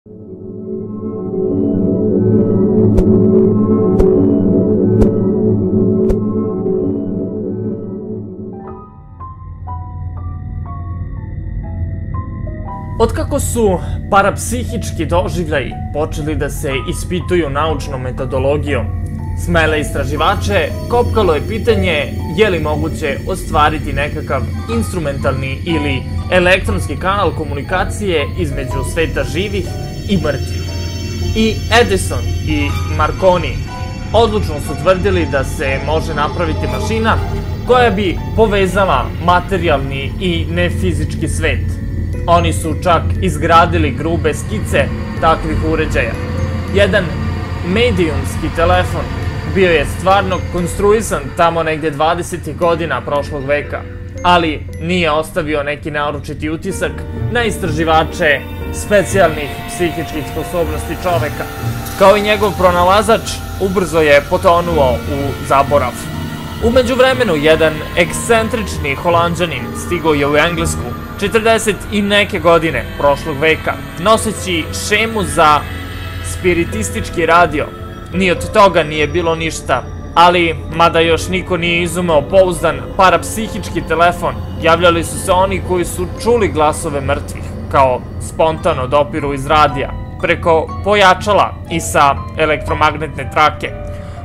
Otkako su parapsihički doživljaji počeli da se ispituju naučnom metodologijom, smele istraživače kopkalo je pitanje je li moguće ostvariti nekakav instrumentalni ili elektronski kanal komunikacije između sveta živih i mrtvih. I Edison i Marconi odlučno su tvrdili da se može napraviti mašina koja bi povezala materijalni i nefizički svet. Oni su čak izgradili grube skice takvih uređaja. Jedan medijumski telefon bio je stvarno konstruisan tamo negde 20. godina prošlog veka, ali nije ostavio neki naročiti utisak na istraživače specijalnih psihičkih sposobnosti čoveka. Kao i njegov pronalazač, ubrzo je potonuo u zaborav. U međuvremenu, jedan ekscentrični Holanđanin stigao je u Englesku 40 i neke godine prošlog veka, noseći šemu za spiritistički radio. Ni od toga nije bilo ništa, ali mada još niko nije izumeo pouzdan parapsihički telefon, javljali su se oni koji su čuli glasove mrtvih, kao spontano dopiru iz radija, preko pojačala i sa elektromagnetne trake.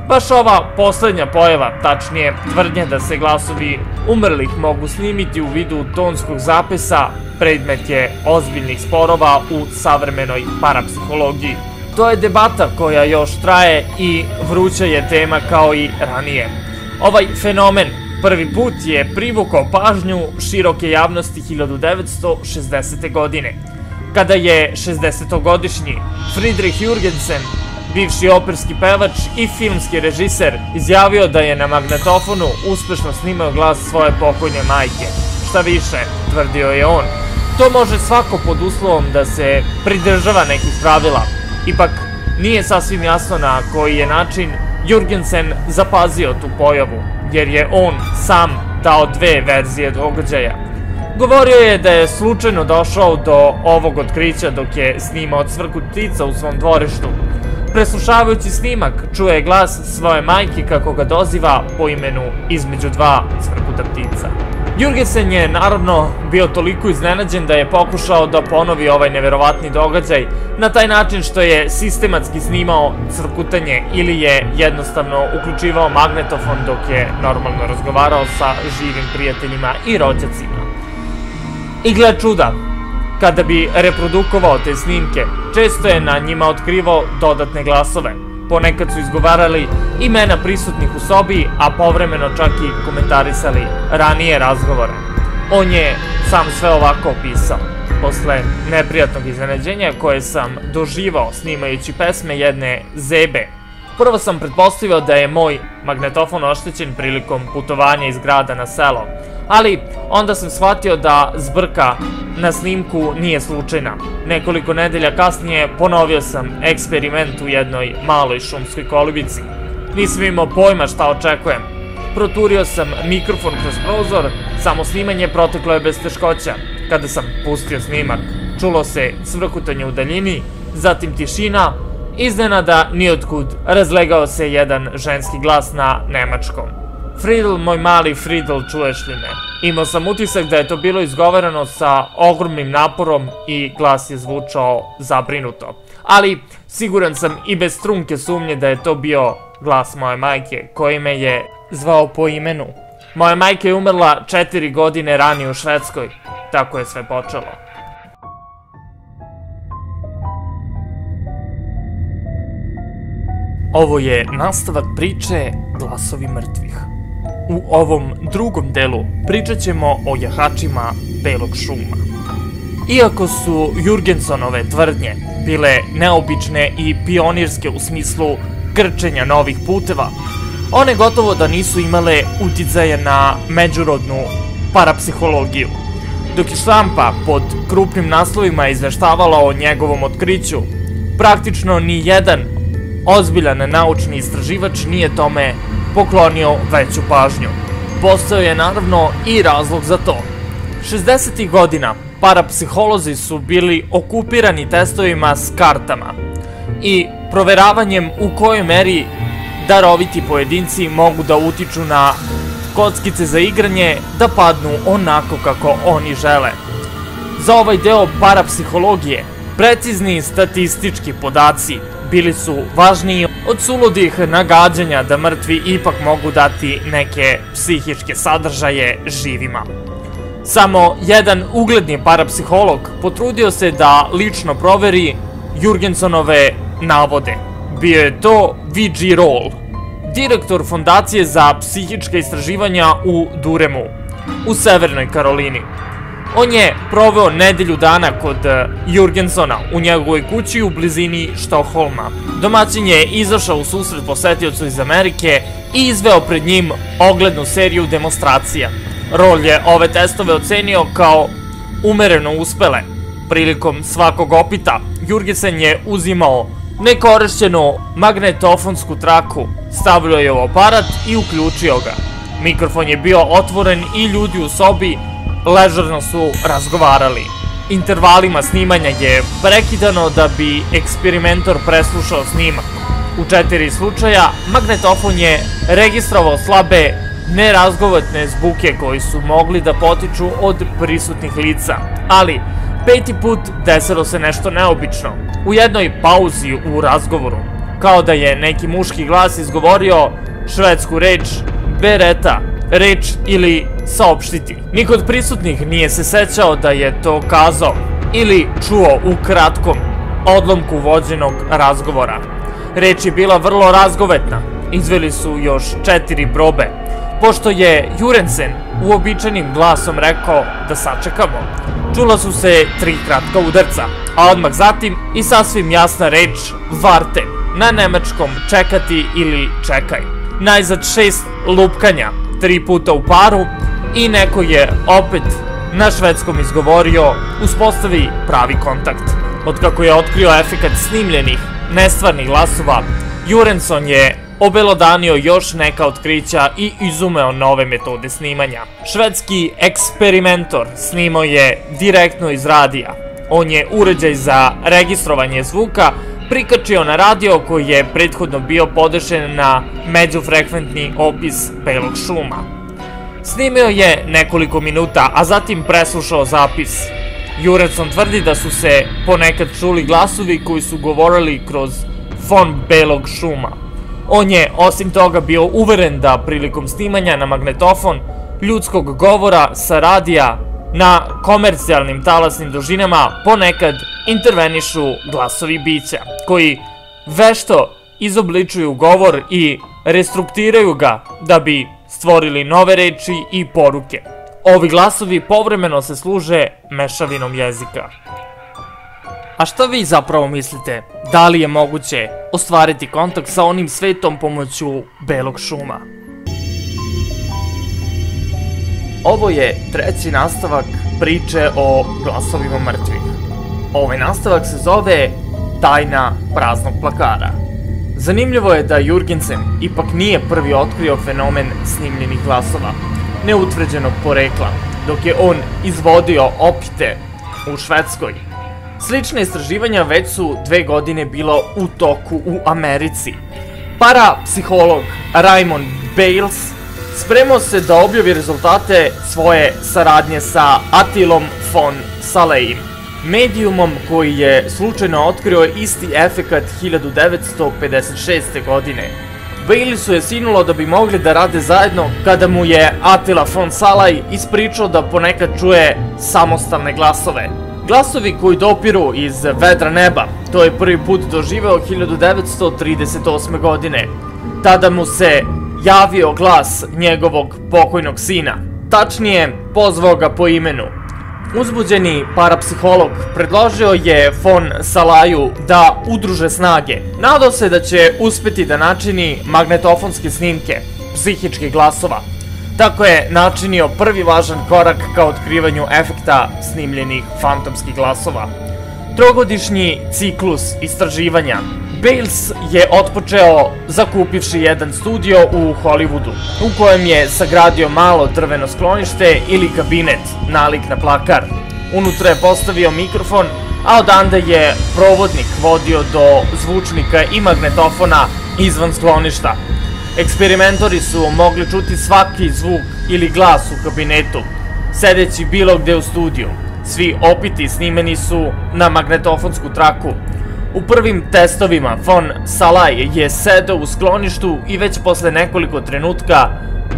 Baš ova poslednja pojava, tačnije tvrdnje da se glasovi umrlih mogu snimiti u vidu tonskog zapisa, predmet je ozbiljnih sporova u savremenoj parapsihologiji. To je debata koja još traje i vruća je tema kao i ranije. Ovaj fenomen prvi put je privukao pažnju široke javnosti 1960. godine, kada je 60-godišnji Friedrich Jürgensen, bivši operski pevač i filmski režiser, izjavio da je na magnetofonu uspešno snimao glas svoje pokojne majke. Šta više, tvrdio je on, to može svako pod uslovom da se pridržava nekih pravila. Ipak, nije sasvim jasno na koji je način Jürgensen zapazio tu pojavu, jer je on sam dao dve verzije događaja. Govorio je da je slučajno došao do ovog otkrića dok je snimao cvrku ptica u svom dvorištu. Preslušavajući snimak, čuje glas svoje majke kako ga doziva po imenu između dva cvrkuta ptica. Jürgensen je naravno bio toliko iznenađen da je pokušao da ponovi ovaj neverovatni događaj na taj način što je sistematski snimao cvrkutanje ili je jednostavno uključivao magnetofon dok je normalno razgovarao sa živim prijateljima i rođacima. I gle čuda, kada bi reprodukovao te snimke, često je na njima otkrivao dodatne glasove. Ponekad su izgovarali imena prisutnih u sobi, a povremeno čak i komentarisali ranije razgovore. On je sam sve ovako opisao. Posle neprijatnog iznenađenja koje sam doživao snimajući pesme jedne zebe, prvo sam pretpostavio da je moj magnetofon oštećen prilikom putovanja iz grada na selo, ali onda sam shvatio da zbrka na snimku nije slučajna. Nekoliko nedelja kasnije ponovio sam eksperiment u jednoj maloj šumskoj kolibici. Nisam imao pojma šta očekujem. Proturio sam mikrofon kroz prozor, samo snimanje proteklo je bez teškoća. Kada sam pustio snimak, čulo se cvrkutanje u daljini, zatim tišina, iznenada nijotkud razlegao se jedan ženski glas na nemačkom. Friedl, moj mali Friedl, čuješ li me? Imao sam utisak da je to bilo izgovoreno sa ogromnim naporom i glas je zvučao zabrinuto. Ali siguran sam i bez trunke sumnje da je to bio glas moje majke, koji me je zvao po imenu. Moja majka je umrla 4 godine ranije u Švedskoj. Tako je sve počelo. Ovo je nastavak priče Glasovi mrtvih. U ovom drugom delu pričat ćemo o jahačima belog šuma. Iako su Jürgensenove tvrdnje bile neobične i pionirske u smislu krčenja novih puteva, one gotovo da nisu imale uticaje na međurodnu parapsihologiju. Dok je štampa pod krupnim naslovima izveštavala o njegovom otkriću, praktično ni jedan ozbiljan naučni istraživač nije tome poklonio veću pažnju. Postojao je naravno i razlog za to. 60. godina parapsiholozi su bili okupirani testovima s kartama i proveravanjem u kojoj meri daroviti pojedinci mogu da utiču na kockice za igranje da padnu onako kako oni žele. Za ovaj deo parapsihologije precizni statistički podaci bili su važniji od suludih nagađanja da mrtvi ipak mogu dati neke psihičke sadržaje živima. Samo jedan ugledni parapsiholog potrudio se da lično proveri Jurgensonove navode. Bio je to V.G. Roll, direktor Fondacije za psihička istraživanja u Durhamu, u Severnoj Karolini. On je proveo nedelju dana kod Jurgensona u njegovoj kući u blizini Štokholma. Domaćin je izašao u susret posetiocu iz Amerike i izveo pred njim oglednu seriju demonstracija. Roll je ove testove ocenio kao umereno uspele. Prilikom svakog opita, Jurgensen je uzimao nekorišćenu magnetofonsku traku, stavljao je u aparat i uključio ga. Mikrofon je bio otvoren i ljudi u sobi ležerno su razgovarali. Intervalima snimanja je prekidano da bi eksperimentor preslušao snimak. U 4 slučaja magnetofon je registrovao slabe, nerazgovetne zvuke koji su mogli da potiču od prisutnih lica, ali 5. put desilo se nešto neobično. U jednoj pauzi u razgovoru, kao da je neki muški glas izgovorio švedsku reč bereta, reč ili saopštiti. Niko od prisutnih nije se sećao da je to kazao ili čuo u kratkom odlomku vođenog razgovora. Reč je bila vrlo razgovetna. Izveli su još 4 probe. Pošto je Jurgensen uobičajenim glasom rekao da sačekamo, čula su se 3 kratka udarca, a odmah zatim i sasvim jasna reč varte, na nemačkom čekati ili čekaj. Najzad 6 lupkanja, 3 puta u paru i neko je opet na švedskom izgovorio uspostavi pravi kontakt. Otkako je otkrio efekat snimljenih, nestvarnih glasova, Jurgenson je obelodanio još neka otkrića i izumeo nove metode snimanja. Švedski eksperimentor snimao je direktno iz radija. On je uređaj za registrovanje zvuka prikačio na radio koji je prethodno bio podešen na međufrekventni opis belog šuma. Snimio je nekoliko minuta, a zatim preslušao zapis. Jurgenson tvrdi da su se ponekad čuli glasovi koji su govorili kroz fon belog šuma. On je osim toga bio uveren da prilikom snimanja na magnetofon ljudskog govora sa radija na komercijalnim talasnim dužinama ponekad intervenišu glasovi bića, koji vešto izobličuju govor i restruktiraju ga da bi stvorili nove reči i poruke. Ovi glasovi povremeno se služe mešavinom jezika. A šta vi zapravo mislite? Da li je moguće ostvariti kontakt sa onim svetom pomoću belog šuma? Ovo je 3. nastavak priče o glasovima mrtvih. Ovaj nastavak se zove Tajna praznog plakara. Zanimljivo je da Jurgensen ipak nije prvi otkrio fenomen snimljenih glasova, neutvrđenog porekla, dok je on izvodio opite u Švedskoj. Slične istraživanja već su 2 godine bilo u toku u Americi. Parapsiholog Raymond Bales spremao se da objavi rezultate svoje saradnje sa Attilom von Salejim, medijumom koji je slučajno otkrio isti efekat 1956. godine. Balesu je sinulo da bi mogli da rade zajedno kada mu je Attila von Salaj ispričao da ponekad čuje samostalne glasove. Glasovi koji dopiru iz vedra neba, to je prvi put doživeo 1938. godine. Tada mu se javio glas njegovog pokojnog sina. Tačnije, pozvao ga po imenu. Uzbuđeni parapsiholog predložio je von Salaju da udruže snage. Nadao se da će uspeti da načini magnetofonske snimke psihičkih glasova. Tako je načinio prvi važan korak ka otkrivanju efekta snimljenih fantomskih glasova. Trogodišnji ciklus istraživanja Bales je otpočeo zakupivši jedan studio u Hollywoodu, u kojem je sagradio malo drveno sklonište ili kabinet, nalik na plakar. Unutra je postavio mikrofon, a odande je provodnik vodio do zvučnika i magnetofona izvan skloništa. Eksperimentori su mogli čuti svaki zvuk ili glas u kabinetu, sedeći bilo gde u studiju. Svi opiti snimeni su na magnetofonsku traku. U prvim testovima von Szalay je sedeo u skloništu i već posle nekoliko trenutka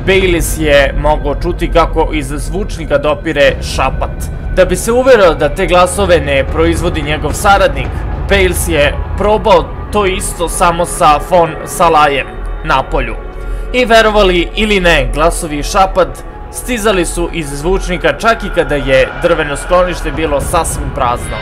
Bayliss je mogao čuti kako iz zvučnika dopire šapat. Da bi se uverio da te glasove ne proizvodi njegov saradnik, Bayliss je probao to isto samo sa von Szalay napolju. I verovali ili ne, glasovi i šapat stizali su iz zvučnika čak i kada je drveno sklonište bilo sasvim prazno.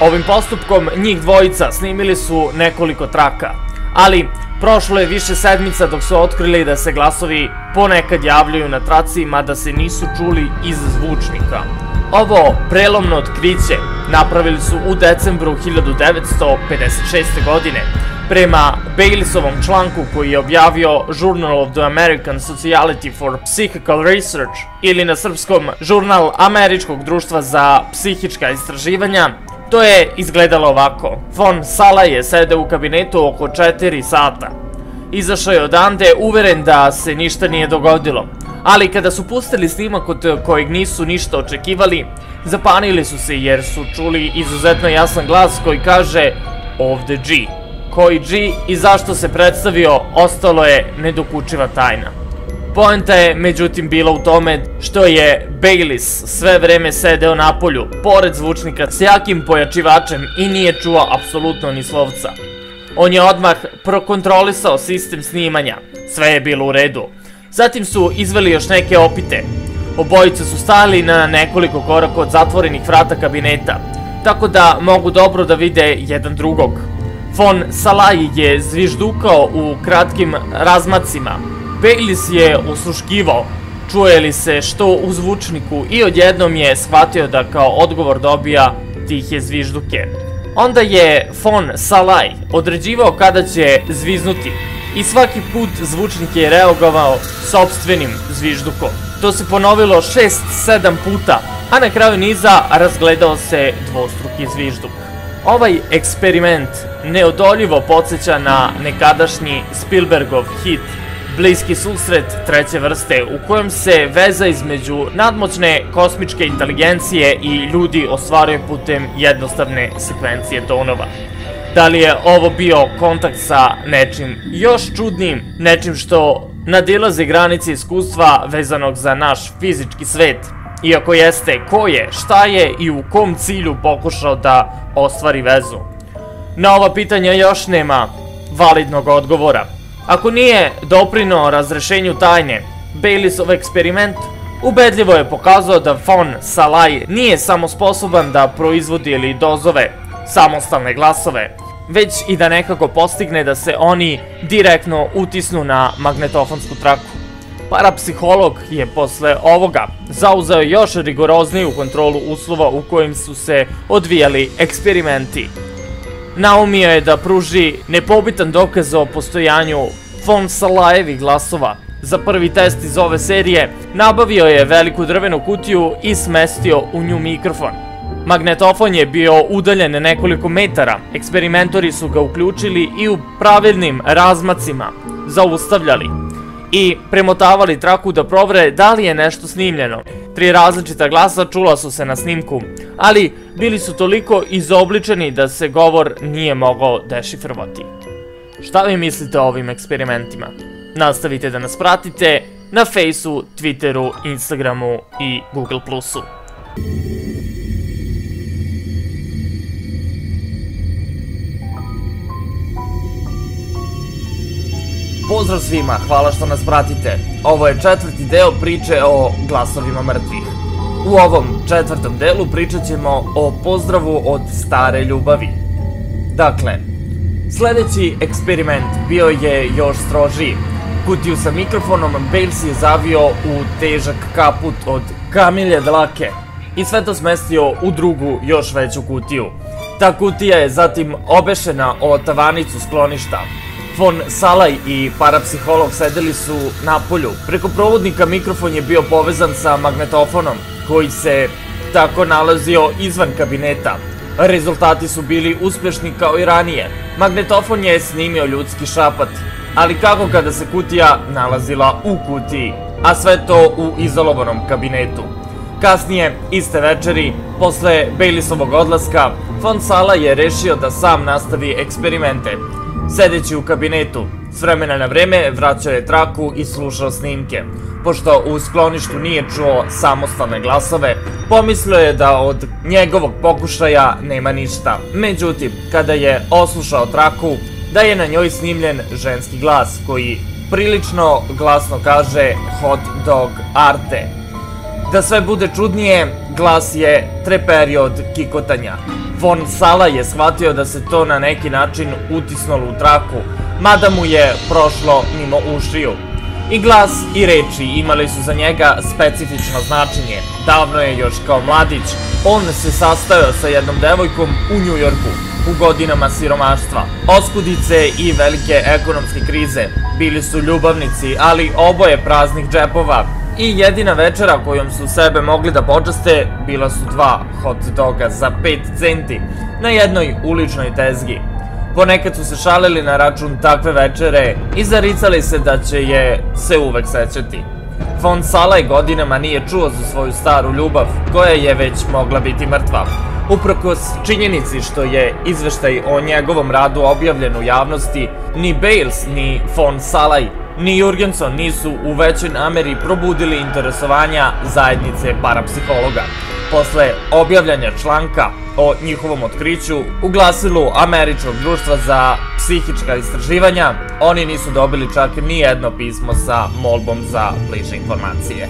Ovim postupkom njih dvojica snimili su nekoliko traka, ali prošlo je više sedmica dok su otkrili da se glasovi ponekad javljaju na traci, mada se nisu čuli iz zvučnika. Ovo prelomno otkriće napravili su u decembru 1956. godine, prema Baylissovom članku koji je objavio Journal of the American Society for Psychical Research, ili na srpskom Žurnal Američkog društva za psihička istraživanja. To je izgledalo ovako. Von Szalay je sedeo u kabinetu oko 4 sata. Izašao je odande uveren da se ništa nije dogodilo, ali kada su pustili snimak od kojeg nisu ništa očekivali, zapanili su se jer su čuli izuzetno jasan glas koji kaže ovde G. Koji G i zašto se predstavio ostalo je nedokučiva tajna. Poenta je međutim bila u tome što je Bayliss sve vreme sedeo napolju, pored zvučnika s jakim pojačivačem i nije čuo apsolutno ni slovca. On je odmah prokontrolisao sistem snimanja, sve je bilo u redu. Zatim su izveli još neke opite. Obojice su stali na nekoliko koraka od zatvorenih vrata kabineta, tako da mogu dobro da vide jedan drugog. Von Szalay je zviždukao u kratkim razmacima. Bayliss je osluškivao, čuje li se što u zvučniku i odjednom je shvatio da kao odgovor dobija tihe zvižduke. Onda je von Szalay određivao kada će zviznuti i svaki put zvučnik je reagovao sopstvenim zviždukom. To se ponovilo 6-7 puta, a na kraju niza razgledao se dvostruki zvižduk. Ovaj eksperiment neodoljivo podsjeća na nekadašnji Spielbergov hit Bliski susret treće vrste, u kojem se veza između nadmoćne kosmičke inteligencije i ljudi ostvaruje putem jednostavne sekvencije tonova. Da li je ovo bio kontakt sa nečim još čudnijim, nečim što nadilazi granice iskustva vezanog za naš fizički svet? Iako jeste, ko je, šta je i u kom cilju pokušao da ostvari vezu? Na ova pitanja još nema validnog odgovora. Ako nije doprineo razrešenju tajne, Baylissov eksperiment ubedljivo je pokazao da von Szalay nije samo sposoban da proizvodi ili dozove samostalne glasove, već i da nekako postigne da se oni direktno utisnu na magnetofonsku traku. Parapsiholog je posle ovoga zauzeo još rigorozniju kontrolu uslova u kojim su se odvijali eksperimenti. Naumio je da pruži nepobitan dokaz o postojanju von Szalajevih glasova. Za prvi test iz ove serije nabavio je veliku drvenu kutiju i smestio u nju mikrofon. Magnetofon je bio udaljen nekoliko metara, eksperimentori su ga uključili i u pravilnim razmacima zaustavljali i premotavali traku da provere da li je nešto snimljeno. 3 različita glasa čula su se na snimku, ali bili su toliko izobličeni da se govor nije mogao dešifrovati. Šta vi mislite o ovim eksperimentima? Nastavite da nas pratite na Fejsu, Twitteru, Instagramu i Google+. Pozdrav svima, hvala što nas pratite. Ovo je 4. deo priče o glasovima mrtvih. U ovom 4. delu pričat ćemo o pozdravu od stare ljubavi. Dakle, sledeći eksperiment bio je još strožiji. Kutiju sa mikrofonom Bayliss je zavio u težak kaput od kamilje dlake i sve to smestio u drugu, još veću kutiju. Ta kutija je zatim obešena o tavanicu skloništa. Von Szalay i parapsiholog sedeli su napolju. Preko provodnika mikrofon je bio povezan sa magnetofonom, koji se tako nalazio izvan kabineta. Rezultati su bili uspešni kao i ranije. Magnetofon je snimio ljudski šapat, ali kako kada se kutija nalazila u kutiji, a sve to u izolovanom kabinetu. Kasnije, iste večeri, posle Baylisovog odlaska, von Sala je rešio da sam nastavi eksperimente. Sedeći u kabinetu, s vremena na vreme vraćao je traku i slušao snimke. Pošto u skloništu nije čuo samostalne glasove, pomislio je da od njegovog pokušaja nema ništa. Međutim, kada je oslušao traku, da je na njoj snimljen ženski glas koji prilično glasno kaže hot dog Arte. Da sve bude čudnije, glas je treperio od kikotanja. Von Sala je shvatio da se to na neki način utisnulo u traku, mada mu je prošlo mimo ušiju. I glas i reči imali su za njega specifično značenje. Davno je još kao mladić, on se sastajao sa jednom devojkom u Njujorku, u godinama siromaštva, oskudice i velike ekonomske krize. Bili su ljubavnici, ali oboje praznih džepova. I jedina večera kojom su sebe mogli da počaste bila su 2 hot doga za 5 centi na jednoj uličnoj tezgi. Ponekad su se šalili na račun takve večere i zaricali se da će je se uvek sećati. Von Sala godinama nije čuo za svoju staru ljubav, koja je već mogla biti mrtva. Uprkos činjenici što je izveštaj o njegovom radu objavljen u javnosti, ni Bales, ni von Sala, ni Jurgenson nisu u većoj nameri probudili interesovanja zajednice parapsihologa. Posle objavljanja članka o njihovom otkriću u glasilu Američkog društva za psihička istraživanja, oni nisu dobili čak ni jedno pismo sa molbom za bliže informacije.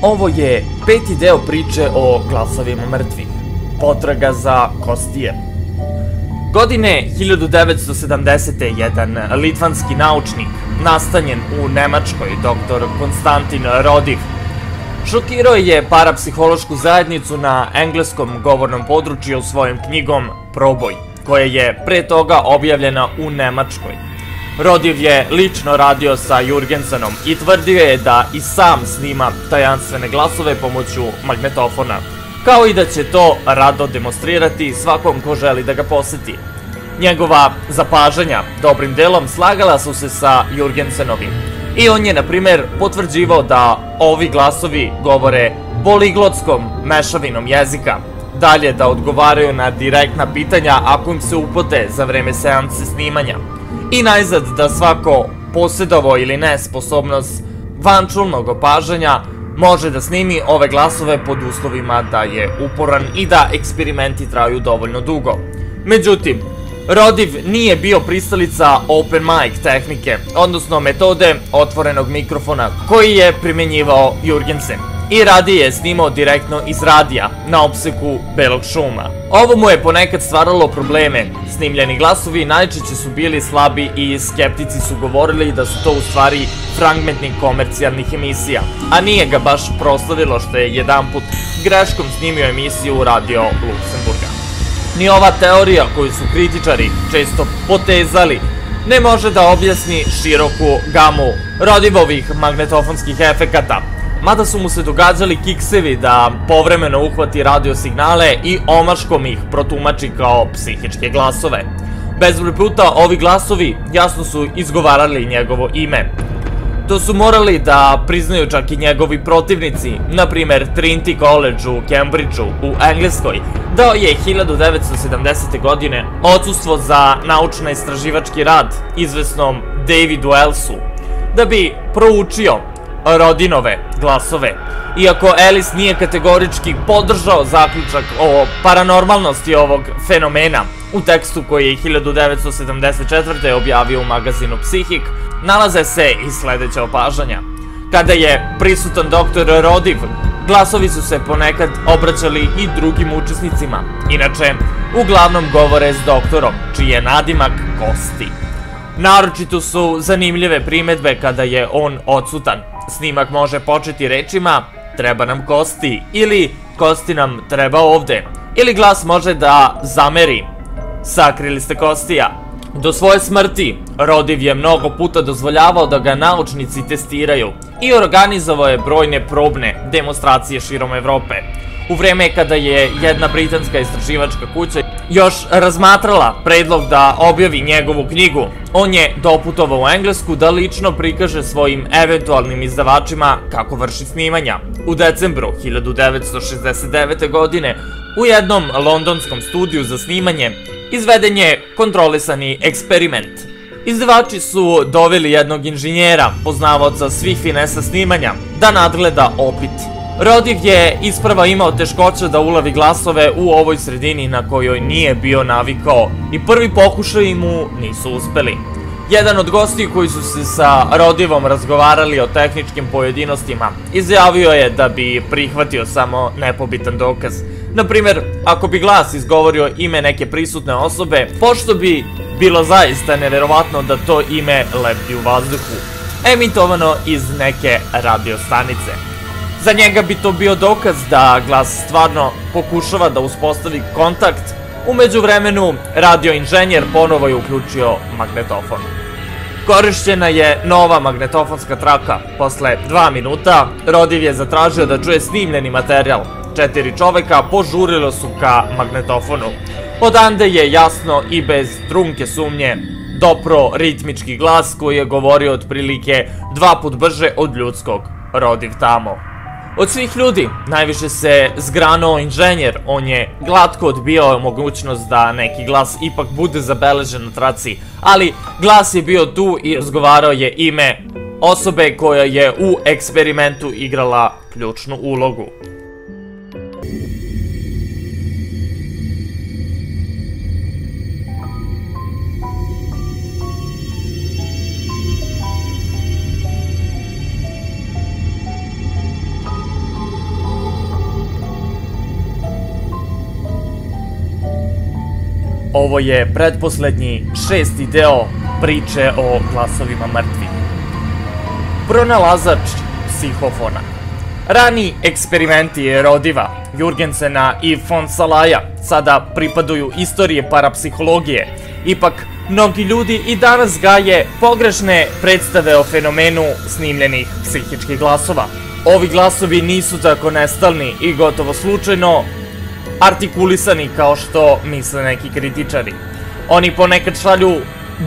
Ovo je 5. deo priče o glasovima mrtvih. Potraga za Kostije. Godine 1970. jedan litvanski naučnik, nastanjen u Nemačkoj, dr. Konstantin Rodiv, šokirao je parapsihološku zajednicu na engleskom govornom području svojom knjigom Proboj, koja je pre toga objavljena u Nemačkoj. Rodiv je lično radio sa Jurgensenom i tvrdio je da i sam snima tajanstvene glasove pomoću magnetofona, kao i da će to rado demonstrirati svakom ko želi da ga poseti. Njegova zapažanja dobrim delom slagala su se sa Jurgensenovim i on je, na primer, potvrđivao da ovi glasovi govore poliglotskom mešavinom jezika, dalje da odgovaraju na direktna pitanja ako im se upote za vreme seanse snimanja, i najzad da svako posjedovao ili ne sposobnost vančulnog opažanja može da snimi ove glasove pod uslovima da je uporan i da eksperimenti traju dovoljno dugo. Međutim, Rodiv nije bio pristalica open mic tehnike, odnosno metode otvorenog mikrofona koji je primenjivao Jurgensen, i radije je snimao direktno iz radija na opseku belog šuma. Ovo mu je ponekad stvaralo probleme. Snimljeni glasovi najčešće su bili slabi i skeptici su govorili da su to u stvari fragmenti komercijalnih emisija, a nije ga baš proslavilo što je jedanput greškom snimio emisiju u Radio Luksemburga. Ni ova teorija koju su kritičari često potezali ne može da objasni široku gamu Rodivovih magnetofonskih efekata, mada su mu se događali kiksevi da povremeno uhvati radio signale i omaškom ih protumači kao psihičke glasove. Bezbroj puta ovi glasovi jasno su izgovarali njegovo ime. To su morali da priznaju čak i njegovi protivnici. Na primer, Trinity College u Cambridgeu u Engleskoj dao je 1970. godine odsustvo za naučno-istraživački rad izvesnom Davidu Elsu da bi proučio Rodinove glasove. Iako Ellis nije kategorički podržao zaključak o paranormalnosti ovog fenomena, u tekstu koji je 1974. objavio u magazinu Psihik, nalaze se i sledeća opažanja. Kada je prisutan dr. Rodiv, glasovi su se ponekad obraćali i drugim učesnicima. Inače, uglavnom govore s doktorom, čiji je nadimak Kosti. Naročito su zanimljive primetbe kada je on odsutan. Snimak može početi rečima "treba nam Kosti" ili "Kosti nam treba ovde", ili glas može da zameri, sakrili ste Kostija. Do svoje smrti, Rodiv je mnogo puta dozvoljavao da ga naučnici testiraju i organizovao je brojne probne demonstracije širom Evrope. U vreme kada je jedna britanska istraživačka kuća još razmatrala predlog da objavi njegovu knjigu, on je doputovao u Englesku da lično prikaže svojim eventualnim izdavačima kako vrši snimanja. U decembru 1969. godine u jednom londonskom studiju za snimanje izveden je kontrolisani eksperiment. Izdavači su doveli jednog inženjera, poznavaoca svih finesa snimanja, da nadgleda opit. Rodiv je isprva imao teškoća da ulavi glasove u ovoj sredini na kojoj nije bio navikao i prvi pokušaji mu nisu uspeli. Jedan od gostiju koji su se sa Rodivom razgovarali o tehničkim pojedinostima izjavio je da bi prihvatio samo nepobitan dokaz. Naprimer, ako bi glas izgovorio ime neke prisutne osobe, pošto bi bilo zaista neverovatno da to ime lebdi u vazduhu, emitovano iz neke radiostanice. Za njega bi to bio dokaz da glas stvarno pokušava da uspostavi kontakt. U međuvremenu, radioinženjer ponovo je uključio magnetofon. Korišćena je nova magnetofonska traka. Posle 2 minuta, Rodiv je zatražio da čuje snimljeni materijal. 4 čoveka požurilo su ka magnetofonu. Odande je jasno i bez trunke sumnje dopro ritmički glas koji je govorio otprilike 2 put brže od ljudskog. Rodiv tamo. Od svih ljudi najviše se zgranuo inženjer, on je glatko odbijao mogućnost da neki glas ipak bude zabeležen na traci, ali glas je bio tu i razgovarao je ime osobe koja je u eksperimentu igrala ključnu ulogu. Ovo je pretposlednji 6. deo priče o glasovima mrtvih. Pronalazač psihofona. Rani eksperimenti Rodiva, Jurgensena i von Salaja sada pripadaju istorije parapsihologije. Ipak, mnogi ljudi i danas gaje pogrešne predstave o fenomenu snimljenih psihičkih glasova. Ovi glasovi nisu tako nestalni i gotovo slučajno artikulisani kao što misle neki kritičari. Oni ponekad šalju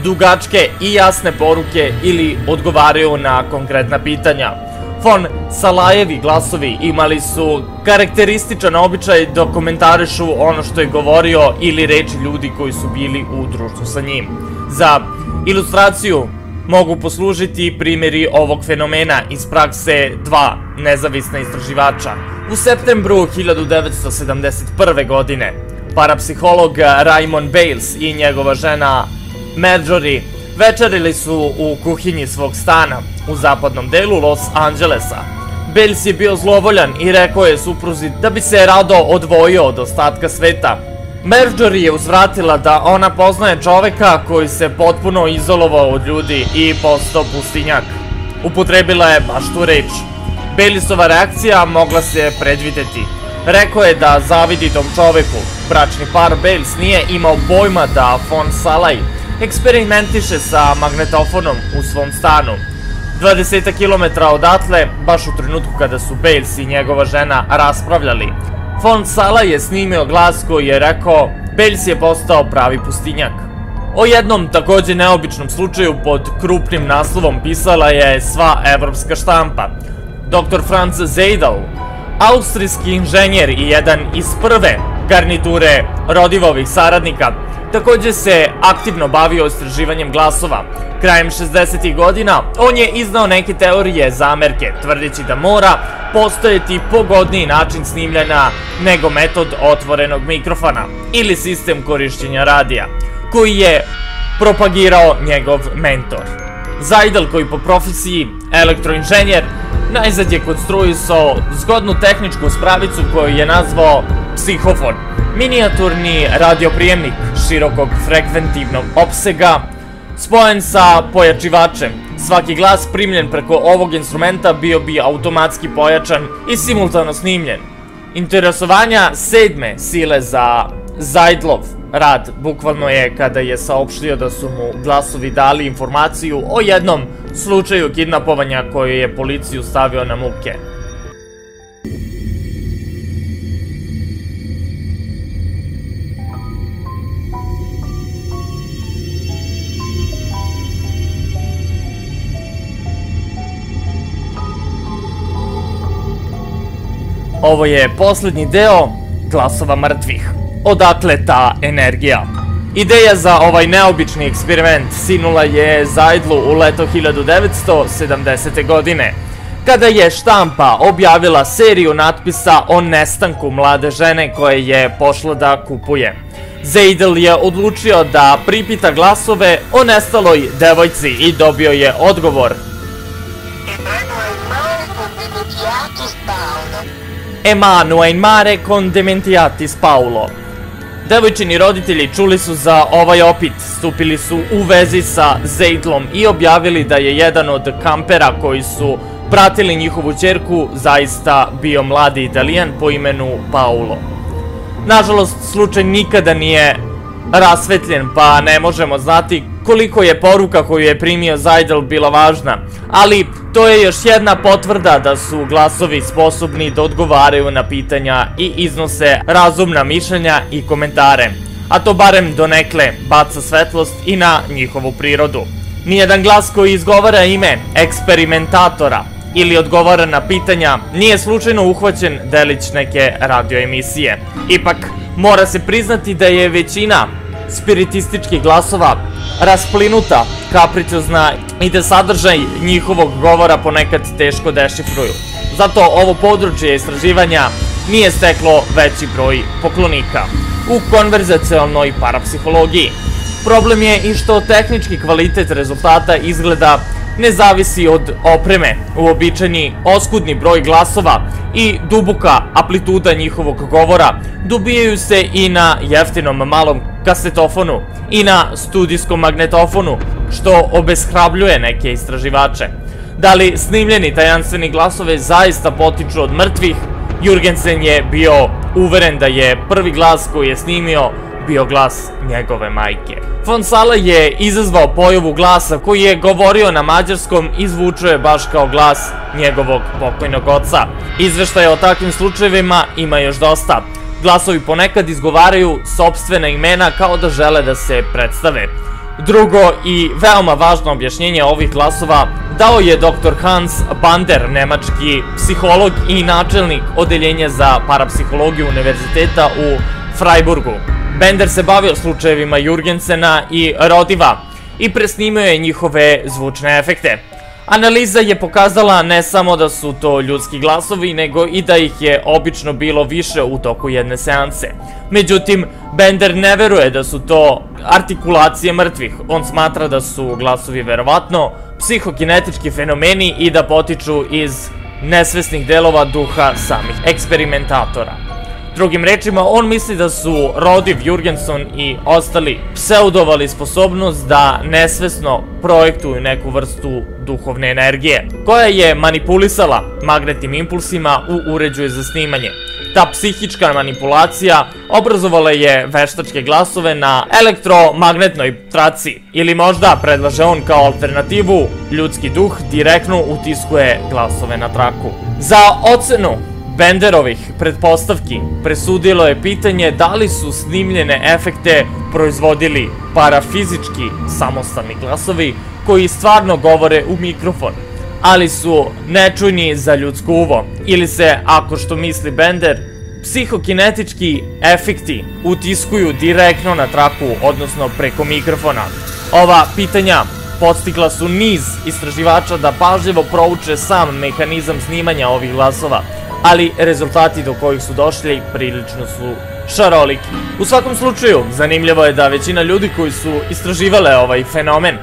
dugačke i jasne poruke ili odgovaraju na konkretna pitanja. Von Salajevi glasovi imali su karakterističan običaj da komentarišu ono što je govorio ili reči ljudi koji su bili u društvu sa njim. Za ilustraciju mogu poslužiti primjeri ovog fenomena iz prakse 2 nezavisna istraživača. U septembru 1971. godine parapsiholog Raymond Bales i njegova žena Marjorie večerili su u kuhinji svog stana u zapadnom delu Los Angelesa. Bales je bio zlovoljan i rekao je supruzi da bi se rado odvojio od ostatka sveta. Marjorie je uzvratila da ona poznaje čoveka koji se potpuno izolovao od ljudi i postao pustinjak. Upotrebila je baš tu reč. Balesova reakcija mogla se predvideti. Rekao je da zavidi tom čoveku. Bračni par Bales nije imao pojma da von Salaj eksperimentiše sa magnetofonom u svom stanu. 20 km odatle, baš u trenutku kada su Bales i njegova žena raspravljali, von Salaj je snimio glas koji je rekao: Bales je postao pravi pustinjak. O jednom takođe neobičnom slučaju pod krupnim naslovom pisala je sva evropska štampa. Dr. Franz Seidel, austrijski inženjer i jedan iz prve garniture Rodivovih saradnika, takođe se aktivno bavio istraživanjem glasova. Krajem 60. godina on je iznao neke teorije zamerke, tvrdeći da mora postojati pogodniji način snimljanja nego metod otvorenog mikrofona ili sistem korišćenja radija, koji je propagirao njegov mentor. Seidel, koji po profesiji elektroinženjer, najzad je konstruisao zgodnu tehničku spravicu koju je nazvao psihofon, minijaturni radioprijemnik širokog frekventivnog opsega, spojen sa pojačivačem. Svaki glas primljen preko ovog instrumenta bio bi automatski pojačan i simultano snimljen. interesovanja sedme sile za Zajdlov rad bukvalno je kada je saopštio da su mu glasovi dali informaciju o jednom slučaju kidnapovanja koji je policiju stavio na muke. Ovo je poslednji deo glasova mrtvih. Odakle ta energija? Ideja za ovaj neobični eksperiment sinula je Zajdlu u leto 1970. godine, kada je štampa objavila seriju natpisa o nestanku mlade žene koje je pošla da kupuje. Zajdl je odlučio da pripita glasove o nestaloj devojci i dobio je odgovor. Emanuel mare con dementiatis Paulo. Devojčini roditelji čuli su za ovaj opit, stupili su u vezi sa Zajdlom i objavili da je jedan od kampera koji su pratili njihovu ćerku zaista bio mladi Italijan po imenu Paulo. Nažalost, slučaj nikada nije rasvetljen, pa ne možemo znati koliko je poruka koju je primio Zajdl bila važna, ali to je još jedna potvrda da su glasovi sposobni da odgovaraju na pitanja i iznose razumna mišljenja i komentare, a to barem donekle baca svetlost i na njihovu prirodu. Nijedan glas koji izgovara ime eksperimentatora ili odgovara na pitanja nije slučajno uhvaćen delić neke radioemisije. Ipak, mora se priznati da je većina spiritističkih glasova rasplinuta, kapriciozna i da sadržaj njihovog govora ponekad teško dešifruju. Zato ovo područje istraživanja nije steklo veći broj poklonika u konverzacionalnoj parapsihologiji. Problem je i što tehnički kvalitet rezultata izgleda ne zavisi od opreme. Uobičajeni oskudni broj glasova i duboka amplituda njihovog govora dobijaju se i na jeftinom malom kasetofonu i na studijskom magnetofonu, što obeshrabljuje neke istraživače. Da li snimljeni tajanstveni glasove zaista potiču od mrtvih? Jurgensen je bio uveren da je prvi glas koji je snimio bio glas njegove majke. Von Sala je izazvao pojavu glasa koji je govorio na mađarskom i zvučao je baš kao glas njegovog pokojnog oca. Izveštaja o takvim slučajevima ima još dosta. Glasovi ponekad izgovaraju sopstvena imena kao da žele da se predstave. Drugo i veoma važno objašnjenje ovih glasova dao je dr. Hans Bander, nemački psiholog i načelnik odeljenja za parapsihologiju univerziteta u Freiburgu. Bender se bavio slučajevima Jurgensena i Rodiva i presnimio je njihove zvučne efekte. Analiza je pokazala ne samo da su to ljudski glasovi, nego i da ih je obično bilo više u toku jedne seanse. Međutim, Bender ne veruje da su to artikulacije mrtvih. On smatra da su glasovi verovatno psihokinetički fenomeni i da potiču iz nesvesnih delova duha samih eksperimentatora. Drugim rečima, on misli da su Rodiv, Jurgenson i ostali pseudovali sposobnost da nesvesno projektuju neku vrstu duhovne energije, koja je manipulisala magnetnim impulsima u uređaju za snimanje. Ta psihička manipulacija obrazovala je veštačke glasove na elektromagnetnoj traci, ili možda, predlaže on kao alternativu, ljudski duh direktno utiskuje glasove na traku. Za ocenu Benderovih pretpostavki presudilo je pitanje da li su snimljene efekte proizvodili parafizički samostalni glasovi koji stvarno govore u mikrofon, ali su nečujni za ljudsko uvo, ili se, ako što misli Bender, psihokinetički efekti utiskuju direktno na traku, odnosno preko mikrofona. Ova pitanja podstigla su niz istraživača da pažljivo prouče sam mehanizam snimanja ovih glasova, ali rezultati do kojih su došli prilično su šaroliki. U svakom slučaju, zanimljivo je da većina ljudi koji su istraživale ovaj fenomen,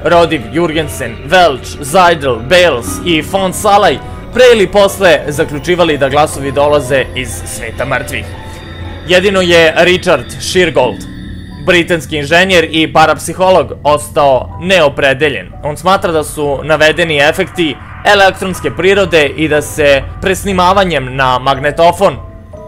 Rodiv, Jurgensen, Welch, Zajdl, Bales i von Salaj, pre ili posle zaključivali da glasovi dolaze iz sveta mrtvih. Jedino je Richard Sheargold, britanski inženjer i parapsiholog, ostao neopredeljen. On smatra da su navedeni efekti elektronske prirode i da se presnimavanjem na magnetofon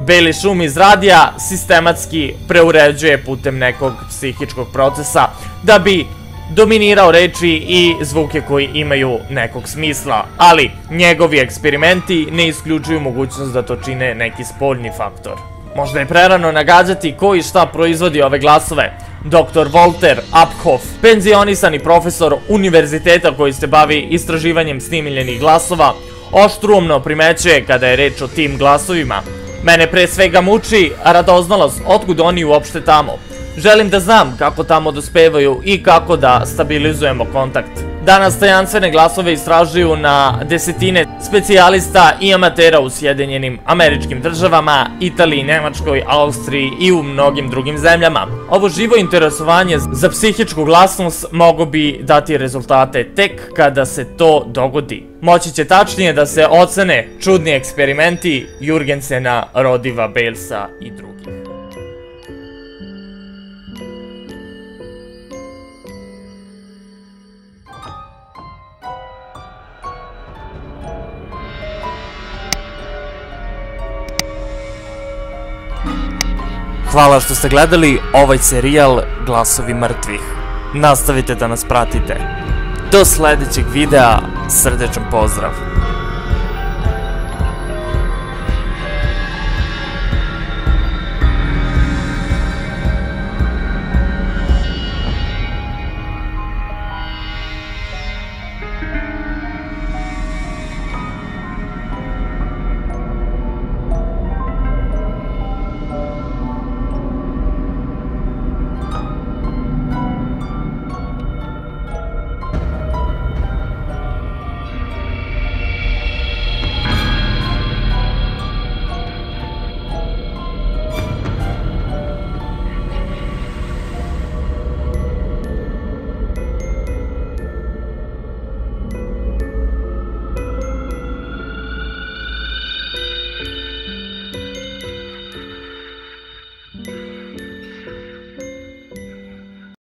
Beli šum iz radija sistematski preuređuje putem nekog psihičkog procesa da bi dominirao reči i zvuke koji imaju nekog smisla, ali njegovi eksperimenti ne isključuju mogućnost da to čine neki spoljni faktor. Možda je prerano nagađati ko i šta proizvodi ove glasove. Dr. Walter Uphoff, penzionisani profesor univerziteta koji se bavi istraživanjem snimljenih glasova, oštruumno primećuje kada je reč o tim glasovima: mene pre svega muči radoznalost otkud oni uopšte tamo. Želim da znam kako tamo dospevaju i kako da stabilizujemo kontakt. Danas tajanstvene glasove istražuju na desetine specijalista i amatera u Sjedinjenim Američkim Državama, Italiji, Nemačkoj, Austriji i u mnogim drugim zemljama. Ovo živo interesovanje za psihičku glasnost mogo bi dati rezultate tek kada se to dogodi. Moći će tačnije da se ocene čudni eksperimenti Jurgensena, Rodiva, Balesa i drugih. Hvala što ste gledali ovaj serijal Glasovi mrtvih. Nastavite da nas pratite. Do sledećeg videa, srdečan pozdrav!